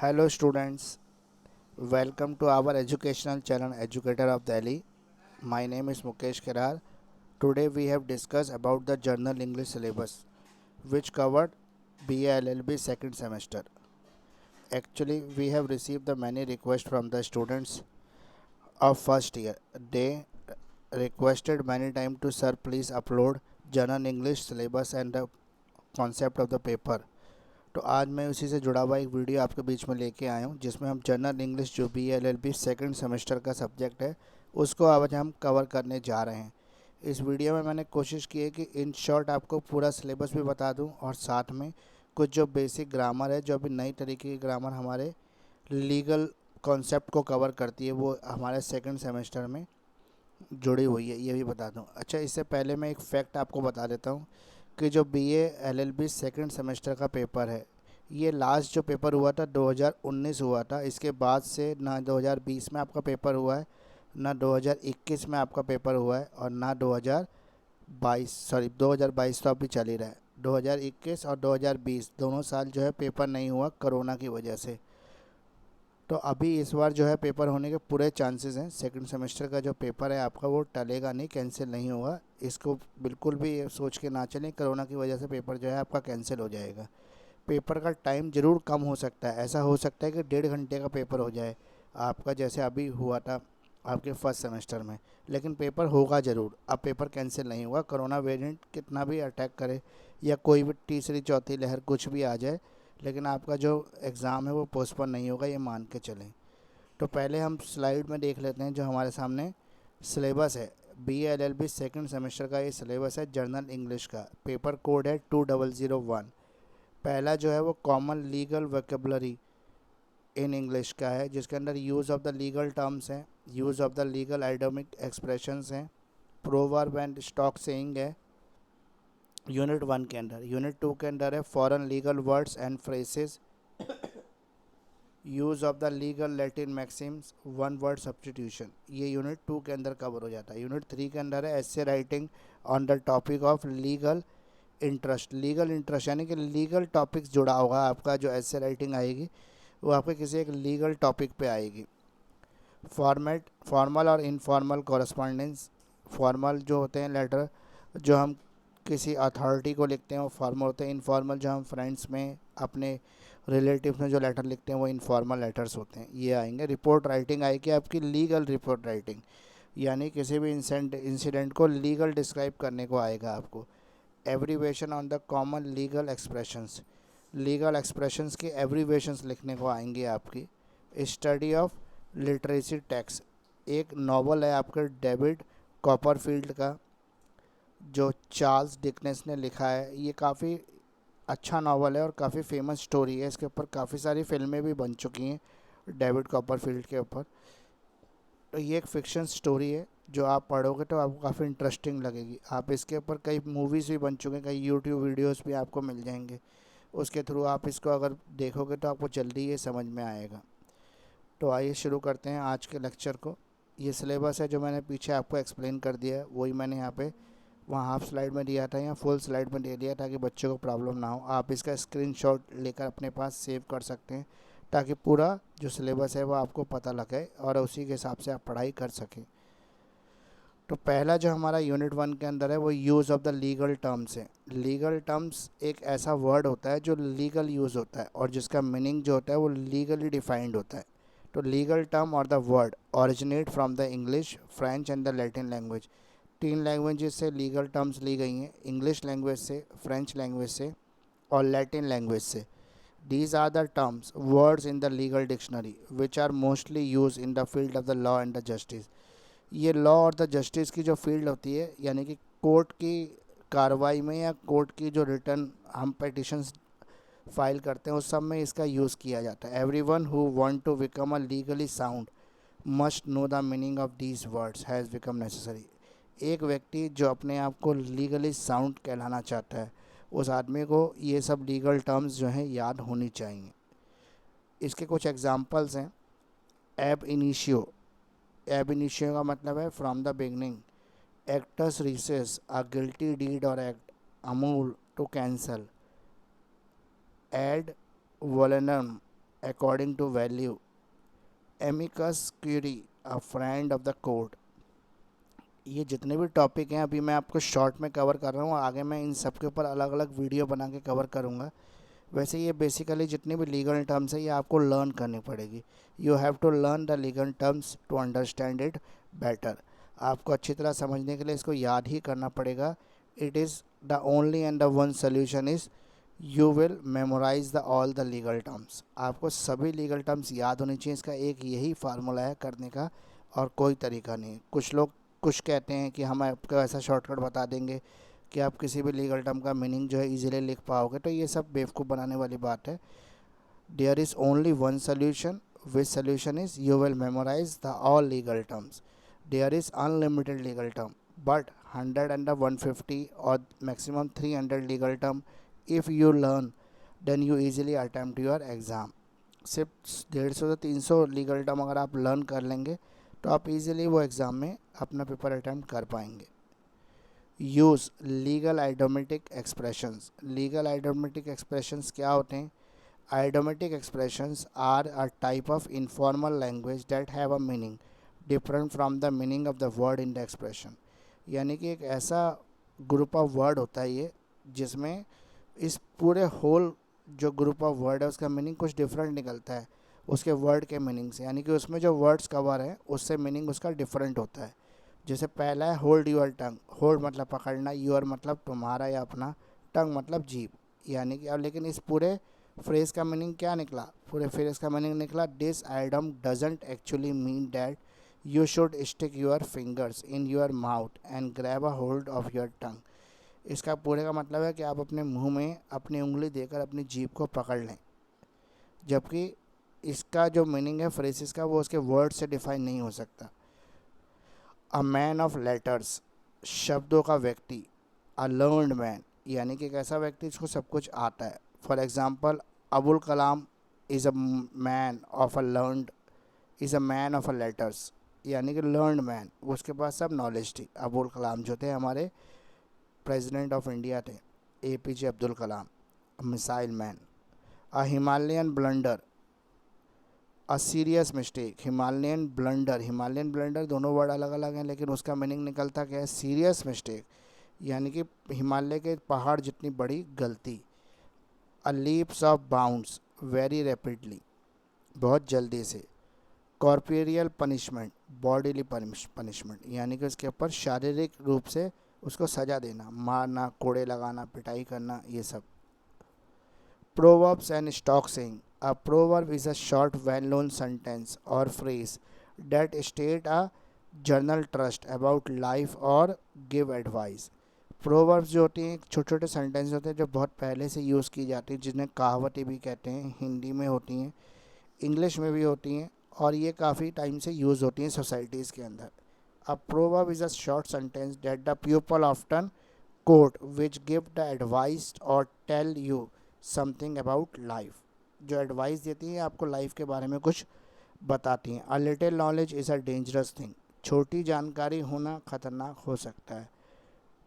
Hello students, welcome to our educational channel Educator of Delhi. My name is Mukesh Kirar. Today we have discussed about the General English syllabus which covered BA LLB second semester. Actually we have received the many requests from the students of first year. They requested many times to sir please upload General English syllabus and the concept of the paper. तो आज मैं उसी से जुड़ा हुआ एक video आपके बीच में लेके आया हूँ जिसमें हम जनरल इंग्लिश जो B L L B second semester का सब्जेक्ट है उसको आज हम कवर करने जा रहे हैं। इस वीडियो में मैंने कोशिश की है कि इन शॉर्ट आपको पूरा सिलेबस भी बता दूं और साथ में कुछ जो बेसिक ग्रामर है जो अभी नई तरीके की ग्रामर हमारे लीगल कॉन्सेप्ट को कवर करती है वो हमारे सेकेंड सेमेस्टर में जुड़ी हुई है ये भी बता दूं। अच्छा, इससे पहले मैं एक फैक्ट आपको बता देता हूँ कि जो B A L L B second semester का पेपर है ये लास्ट जो पेपर हुआ था 2019 हुआ था। इसके बाद से ना 2020 में आपका पेपर हुआ है ना 2021 में आपका पेपर हुआ है और ना 2022 तो अभी चल ही रहा है। 2021 और 2020 दोनों साल जो है पेपर नहीं हुआ कोरोना की वजह से। तो अभी इस बार जो है पेपर होने के पूरे चांसेस हैं। सेकंड सेमेस्टर का जो पेपर है आपका वो टलेगा नहीं, कैंसिल नहीं होगा। इसको बिल्कुल भी सोच के ना चलें कोरोना की वजह से पेपर जो है आपका कैंसिल हो जाएगा। पेपर का टाइम ज़रूर कम हो सकता है, ऐसा हो सकता है कि 1.5 घंटे का पेपर हो जाए आपका, जैसे अभी हुआ था आपके फर्स्ट सेमेस्टर में, लेकिन पेपर होगा ज़रूर। अब पेपर कैंसिल नहीं होगा, कोरोना वेरिएंट कितना भी अटैक करे या कोई भी तीसरी चौथी लहर कुछ भी आ जाए, लेकिन आपका जो एग्ज़ाम है वो पोस्टपोन नहीं होगा, ये मान के चलें। तो पहले हम स्लाइड में देख लेते हैं जो हमारे सामने सिलेबस है। B L L B second semester का ये सिलेबस है जनरल इंग्लिश का। पेपर कोड है 2001। पहला जो है वो common legal vocabulary in English का है जिसके अंदर use of the legal terms हैं, use of the legal idiomatic expressions हैं, प्रोवर्ब एंड स्टॉक सेइंग है यूनिट 1 के अंदर। यूनिट 2 के अंदर है foreign legal words and phrases, use of the legal Latin Maxim's, one word substitution. ये unit 2 के अंदर कवर हो जाता है। यूनिट 3 के अंदर है essay writing on the topic of legal interest. Legal interest यानी कि लीगल टॉपिक्स जुड़ा होगा आपका। जो एसे राइटिंग आएगी वो आपके किसी एक लीगल टॉपिक पे आएगी। फॉर्मेट, फॉर्मल और इनफॉर्मल कॉरस्पॉन्डेंस। फॉर्मल जो होते हैं लेटर जो हम किसी अथॉरिटी को लिखते हैं वो फॉर्मल होते हैं। इनफॉर्मल जो हम फ्रेंड्स में अपने रिलेटिव में जो लेटर लिखते हैं वो इनफॉर्मल लेटर्स होते हैं, ये आएंगे। रिपोर्ट राइटिंग आएगी आपकी लीगल रिपोर्ट राइटिंग, यानी किसी भी इंसिडेंट को लीगल डिस्क्राइब करने को आएगा आपको। Abbreviation on the common legal expressions, legal expressions की एब्रीवेशंस लिखने को आएंगी आपकी। स्टडी ऑफ लिटरेसी टेक्स्ट, एक नावल है आपका डेविड कॉपरफील्ड का जो चार्ल्स डिकन्स ने लिखा है। ये काफ़ी अच्छा नावल है और काफ़ी फेमस स्टोरी है। इसके ऊपर काफ़ी सारी फिल्में भी बन चुकी हैं डेविड कॉपरफील्ड के ऊपर। तो ये एक फिक्शन स्टोरी है जो आप पढ़ोगे तो आपको काफ़ी इंटरेस्टिंग लगेगी। आप इसके ऊपर कई मूवीज़ भी बन चुके हैं, कई यूट्यूब वीडियोस भी आपको मिल जाएंगे। उसके थ्रू आप इसको अगर देखोगे तो आपको जल्दी ये समझ में आएगा। तो आइए शुरू करते हैं आज के लेक्चर को। ये सिलेबस है जो मैंने पीछे आपको एक्सप्लेन कर दिया है, वही मैंने यहाँ पे वहाँ हाफ स्लाइड में दिया था या फुल स्लाइड में दे दिया ताकि बच्चों को प्रॉब्लम ना हो। आप इसका स्क्रीनशॉट लेकर अपने पास सेव कर सकते हैं ताकि पूरा जो सिलेबस है वो आपको पता लगे और उसी के हिसाब से आप पढ़ाई कर सकें। तो पहला जो हमारा यूनिट 1 के अंदर है वो use of the legal terms है। लीगल टर्म्स एक ऐसा वर्ड होता है जो लीगल यूज़ होता है और जिसका मीनिंग जो होता है वो लीगली डिफाइंड होता है। तो लीगल टर्म और the word originate from the English, French and the Latin language. 3 languages से लीगल टर्म्स ली गई हैं, इंग्लिश लैंग्वेज से, फ्रेंच लैंग्वेज से और लैटिन लैंग्वेज से। These are the terms, words in the legal dictionary, which are mostly used in the field of the law and the justice. ये law और the justice की जो field होती है यानी कि कोर्ट की कार्रवाई में या कोर्ट की जो रिटर्न हम पिटिशंस फाइल करते हैं उस सब में इसका यूज़ किया जाता है। Everyone who want to become a legally sound must know the meaning of these words has become necessary. एक व्यक्ति जो अपने आप को लीगली साउंड कहलाना चाहता है उस आदमी को ये सब लीगल टर्म्स जो हैं याद होनी चाहिए। इसके कुछ एग्जांपल्स हैं। एब इनिशियो, एब इनिशियो का मतलब है फ्रॉम द बिगनिंग। एक्टस रिसेस, अ गिल्टी डीड और एक्ट। अमूल, टू कैंसल। एड वोलेनम, according to value, amicus curiae, a friend of the court. ये जितने भी टॉपिक हैं अभी मैं आपको शॉर्ट में कवर कर रहा हूँ, आगे मैं इन सब के ऊपर अलग अलग वीडियो बना के कवर करूँगा। वैसे ये बेसिकली जितनी भी लीगल टर्म्स है ये आपको लर्न करनी पड़ेगी। You have to learn the legal terms to understand it better. आपको अच्छी तरह समझने के लिए इसको याद ही करना पड़ेगा। It is the only and the one solution is you will memorise the all the legal terms. आपको सभी लीगल टर्म्स याद होनी चाहिए, इसका एक यही फार्मूला है करने का और कोई तरीका नहीं। कुछ लोग कुछ कहते हैं कि हम आपको ऐसा शॉर्टकट बता देंगे कि आप किसी भी लीगल टर्म का मीनिंग जो है इजीली लिख पाओगे, तो ये सब बेवकूफ़ बनाने वाली बात है। There is only one solution, which solution is you will memorise the all legal terms. There is unlimited legal term, but 100 and 150 और maximum 300 legal term if you learn then you easily attempt your exam. सिर्फ 150 से 300 legal term अगर आप learn कर लेंगे तो आप easily वो एग्ज़ाम में अपना पेपर अटैम्प्ट कर पाएंगे। Use legal idiomatic expressions. Legal idiomatic expressions क्या होते हैं? Idiomatic expressions are a type of informal language that have a meaning different from the meaning of the word in the expression. यानी कि एक ऐसा group of word होता है ये जिसमें इस पूरे होल जो ग्रुप ऑफ वर्ड है उसका मीनिंग कुछ डिफरेंट निकलता है उसके वर्ड के मीनिंग से। यानी कि उसमें जो वर्ड्स कवर हैं उससे मीनिंग उसका डिफरेंट होता है। जैसे पहला है होल्ड योर टंग। होल्ड मतलब पकड़ना, योर मतलब तुम्हारा या अपना, टंग मतलब जीभ। यानी कि अब लेकिन इस पूरे फ्रेज़ का मीनिंग क्या निकला? पूरे फ्रेज़ का मीनिंग निकला this item doesn't actually mean that you should stick your fingers in your mouth and grab a hold of your tongue. इसका पूरे का मतलब है कि आप अपने मुंह में अपनी उंगली देकर अपनी जीभ को पकड़ लें, जबकि इसका जो मीनिंग है फ्रेजेस का वो उसके वर्ड से डिफाइन नहीं हो सकता। अ मैन ऑफ लेटर्स, शब्दों का व्यक्ति। अ लर्नड मैन, यानी कि एक ऐसा व्यक्ति जिसको सब कुछ आता है। For example Abul Kalam is a man of a learned, is a man of a letters, यानी कि लर्नड मैन, उसके पास सब नॉलेज थी। अबुल कलाम जो थे हमारे प्रेसिडेंट ऑफ इंडिया थे, APJ Abdul Kalam, missile man. A Himalayan blunder, a serious mistake. Himalayan blunder दोनों वर्ड अलग अलग हैं लेकिन उसका मीनिंग निकलता क्या है? सीरियस मिस्टेक, यानी कि हिमालय के पहाड़ जितनी बड़ी गलती। A leaps of bounds, very rapidly, बहुत जल्दी से। कॉर्पोरियल पनिशमेंट, बॉडीली पनिशमेंट, यानी कि उसके ऊपर शारीरिक रूप से उसको सजा देना, मारना, कोड़े लगाना, पिटाई करना, ये सब। Proverbs and stock saying. A proverb is a short, well-known sentence or phrase that state a general trust about life or give advice. Proverbs जो होती हैं छोटे छोटे सेंटेंस होते हैं जो बहुत पहले से यूज़ की जाती हैं, जिन्हें कहावतें भी कहते हैं। हिंदी में होती हैं, इंग्लिश में भी होती हैं और ये काफ़ी टाइम से यूज़ होती हैं सोसाइटीज़ के अंदर। A proverb is a short sentence that the people often quote which give the advice और tell you something about life. जो एडवाइस देती हैं आपको लाइफ के बारे में कुछ बताती हैं। A little knowledge is a dangerous thing, छोटी जानकारी होना खतरनाक हो सकता है।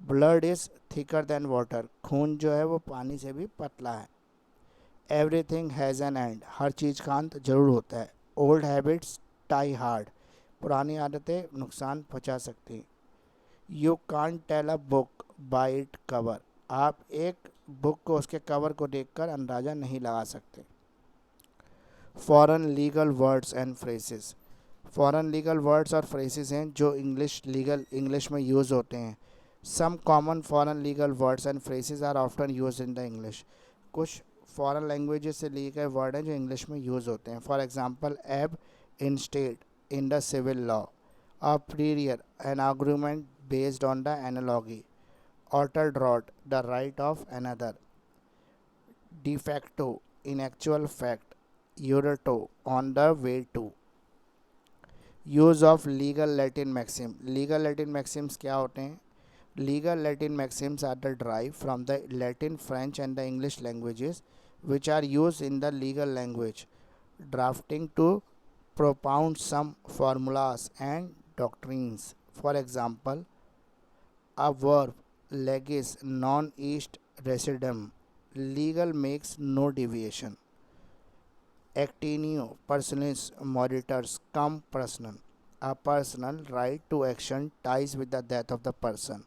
Blood is thicker than water, खून जो है वो पानी से भी पतला है। एवरीथिंग हैज़ एन एंड, हर चीज़ का अंत जरूर होता है। ओल्ड हैबिट्स टाई हार्ड, पुरानी आदतें नुकसान पहुँचा सकती हैं। You can't tell a book by it cover, आप एक बुक को उसके कवर को देखकर अंदाज़ा नहीं लगा सकते। Foreign legal words and phrases, foreign legal words और फ्रेजेस हैं जो इंग्लिश में यूज़ होते हैं। Some common foreign legal words and phrases are often use in the English, कुछ फॉरेन लैंग्वेजेस से लिए गए वर्ड हैं जो इंग्लिश में यूज़ होते हैं। For example ab in state in the civil law, a priori an argument based on the analogy, auter droit the right of another, de facto in actual fact, Eurato on the way to। Use of legal Latin maxim, legal Latin maxims क्या होते हैं? Legal Latin maxims are the drive from the Latin, French and the English languages which are used in the legal language, drafting to propound some formulas and doctrines. For example, a verb legis non est residum, legal makes no deviation. Actio personalis moritur cum persona, a personal right to action dies with the डेथ ऑफ द पर्सन।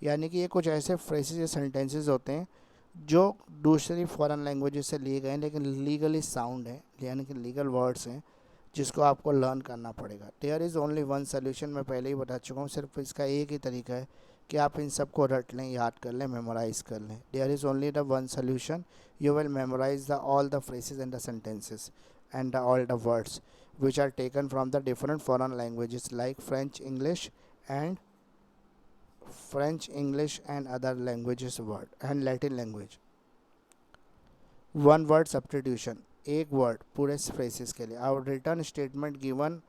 यानी कि ये कुछ ऐसे phrases या सेंटेंसेस होते हैं जो दूसरी फॉरेन लैंग्वेजेस से लिए गए हैं लेकिन लीगली साउंड है, यानी कि लीगल वर्ड्स हैं जिसको आपको लर्न करना पड़ेगा। There is only one solution, मैं पहले ही बता चुका हूँ, सिर्फ इसका एक ही तरीका है कि आप इन सबको रट लें, याद कर लें, मेमोराइज़ कर लें। There is only the one solution, you will memorise the all the phrases and the sentences and all the words which are taken from the different foreign languages like French, English and other languages word and Latin language। One word substitution, एक word पूरे phrases के लिए। और return statement given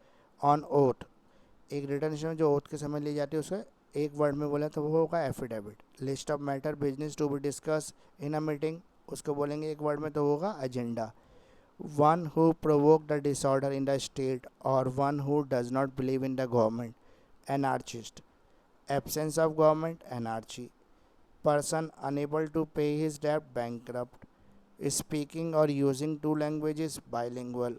on oath, एक return statement जो oath के समय ली जाती है उसका एक वर्ड में बोले तो वो होगा affidavit. List of matter business to be discuss in a meeting, उसको बोलेंगे एक वर्ड में तो होगा agenda. One who provoke the disorder in the state और one who does not believe in the government, anarchist. Absence of government, anarchy. Person unable to pay his डेब्ट, bankrupt. Speaking और using two languages, bilingual.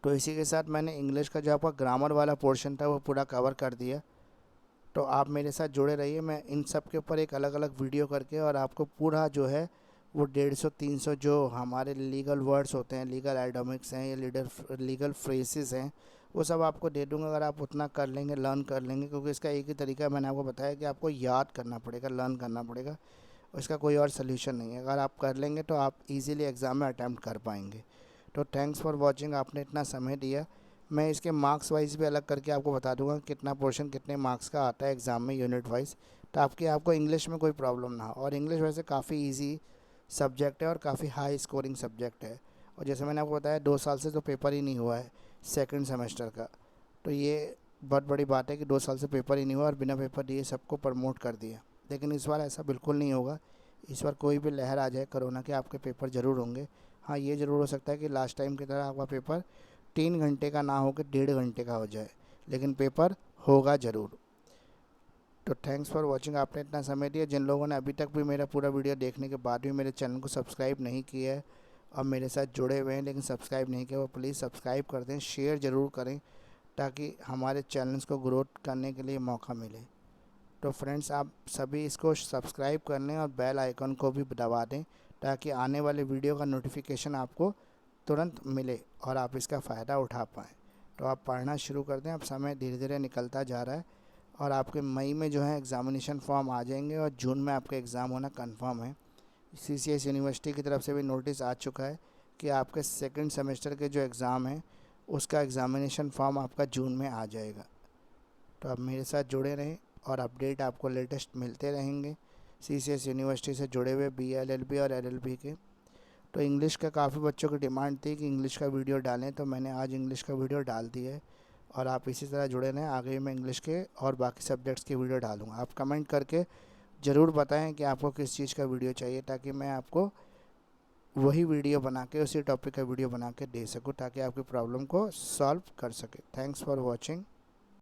तो इसी के साथ मैंने English का जो आपका ग्रामर वाला पोर्शन था वो पूरा कवर कर दिया। तो आप मेरे साथ जुड़े रहिए, मैं इन सब के ऊपर एक अलग अलग वीडियो करके और आपको पूरा जो है वो 150-300 जो हमारे लीगल वर्ड्स होते हैं, लीगल आइडोमिक्स हैं या लीगल फ्रेजेस हैं, वो सब आपको दे दूंगा अगर आप उतना कर लेंगे, लर्न कर लेंगे। क्योंकि इसका एक ही तरीका है, मैंने आपको बताया कि आपको याद करना पड़ेगा, लर्न करना पड़ेगा, इसका कोई और सोल्यूशन नहीं है। अगर आप कर लेंगे तो आप इजीली एग्ज़ाम में अटैम्प्ट कर पाएंगे। तो थैंक्स फॉर वाचिंग, आपने इतना समय दिया। मैं इसके मार्क्स वाइज भी अलग करके आपको बता दूंगा कितना पोर्शन कितने मार्क्स का आता है एग्ज़ाम में यूनिट वाइज, ताकि आपको इंग्लिश में कोई प्रॉब्लम ना हो। और इंग्लिश वैसे काफ़ी ईजी सब्जेक्ट है और काफ़ी हाई स्कोरिंग सब्जेक्ट है। और जैसे मैंने आपको बताया 2 साल से तो पेपर ही नहीं हुआ है सेकेंड सेमेस्टर का, तो ये बहुत बड़ी बात है कि 2 साल से पेपर ही नहीं हुआ और बिना पेपर दिए सबको प्रमोट कर दिया। लेकिन इस बार ऐसा बिल्कुल नहीं होगा, इस बार कोई भी लहर आ जाए कोरोना के, आपके पेपर ज़रूर होंगे। हाँ, ये ज़रूर हो सकता है कि लास्ट टाइम की तरह आपका पेपर 3 घंटे का ना हो कि 1.5 घंटे का हो जाए, लेकिन पेपर होगा ज़रूर। तो थैंक्स फॉर वॉचिंग, आपने इतना समय दिया। जिन लोगों ने अभी तक भी मेरा पूरा वीडियो देखने के बाद भी मेरे चैनल को सब्सक्राइब नहीं किया है और मेरे साथ जुड़े हुए हैं लेकिन सब्सक्राइब नहीं किया, वो प्लीज़ सब्सक्राइब कर दें, शेयर ज़रूर करें ताकि हमारे चैनल्स को ग्रोथ करने के लिए मौका मिले। तो फ्रेंड्स, आप सभी इसको सब्सक्राइब कर लें और बेल आइकन को भी दबा दें ताकि आने वाले वीडियो का नोटिफिकेशन आपको तुरंत मिले और आप इसका फ़ायदा उठा पाएँ। तो आप पढ़ना शुरू कर दें, अब समय धीरे धीरे निकलता जा रहा है और आपके मई में जो है एग्ज़ामिनेशन फॉर्म आ जाएंगे और जून में आपका एग्ज़ाम होना कंफर्म है। CCS यूनिवर्सिटी की तरफ से भी नोटिस आ चुका है कि आपके सेकंड सेमेस्टर के जो एग्ज़ाम है उसका एग्ज़ामिनेशन फॉर्म आपका जून में आ जाएगा। तो आप मेरे साथ जुड़े रहें और अपडेट आपको लेटेस्ट मिलते रहेंगे CCS यूनिवर्सिटी से जुड़े हुए BA, LLB और LLB के। तो इंग्लिश का काफ़ी बच्चों की डिमांड थी कि इंग्लिश का वीडियो डालें, तो मैंने आज इंग्लिश का वीडियो डाल दिया है और आप इसी तरह जुड़े रहें। आगे मैं इंग्लिश के और बाकी सब्जेक्ट्स की वीडियो डालूँगा। आप कमेंट करके ज़रूर बताएं कि आपको किस चीज़ का वीडियो चाहिए ताकि मैं आपको वही वीडियो बना के उसी टॉपिक का वीडियो बना के दे सकूँ ताकि आपकी प्रॉब्लम को सॉल्व कर सके। Thanks for watching.